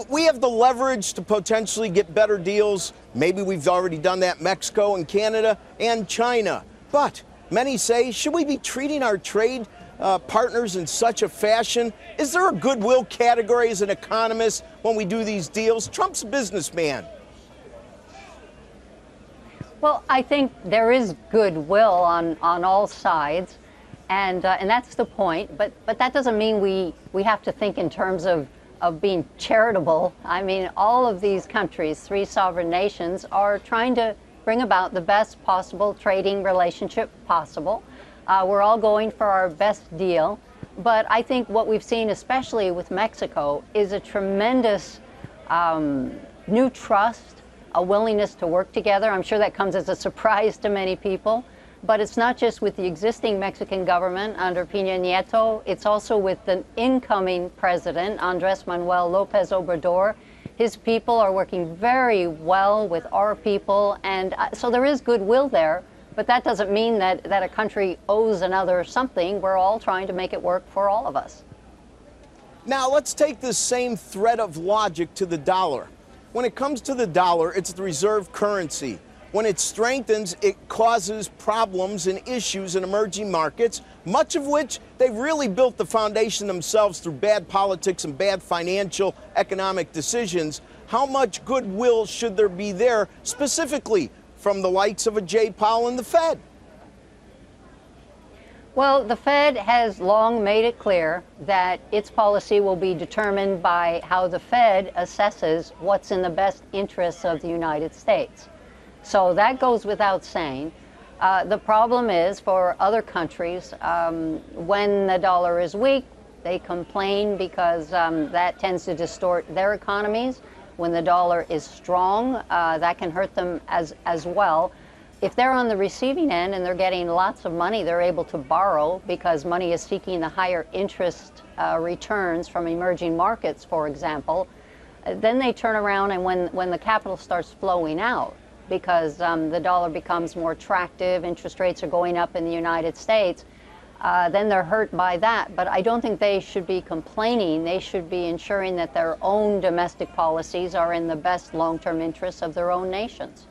We have the leverage to potentially get better deals. Maybe we've already done that, Mexico and Canada and China. But many say, should we be treating our trade partners in such a fashion? Is there a goodwill category as an economist when we do these deals? Trump's a businessman. Well, I think there is goodwill on all sides, and that's the point. But that doesn't mean we have to think in terms of being charitable. I mean, all of these countries, three sovereign nations, are trying to bring about the best possible trading relationship possible. We're all going for our best deal. But I think what we've seen, especially with Mexico, is a tremendous new trust, a willingness to work together. I'm sure that comes as a surprise to many people. But it's not just with the existing Mexican government under Peña Nieto, it's also with the incoming president, Andrés Manuel López Obrador. His people are working very well with our people, and so there is goodwill there, but that doesn't mean that a country owes another something. We're all trying to make it work for all of us. Now, let's take this same thread of logic to the dollar. When it comes to the dollar, it's the reserve currency. When it strengthens, it causes problems and issues in emerging markets, much of which they've really built the foundation themselves through bad politics and bad financial economic decisions. How much goodwill should there be there, specifically from the likes of a Jay Powell and the Fed? Well, the Fed has long made it clear that its policy will be determined by how the Fed assesses what's in the best interests of the United States. So that goes without saying. The problem is for other countries, when the dollar is weak, they complain because that tends to distort their economies. When the dollar is strong, that can hurt them as well. If they're on the receiving end and they're getting lots of money, they're able to borrow because money is seeking the higher interest returns from emerging markets, for example. Then they turn around, and when the capital starts flowing out, because the dollar becomes more attractive, interest rates are going up in the United States, then they're hurt by that. But I don't think they should be complaining. They should be ensuring that their own domestic policies are in the best long-term interests of their own nations.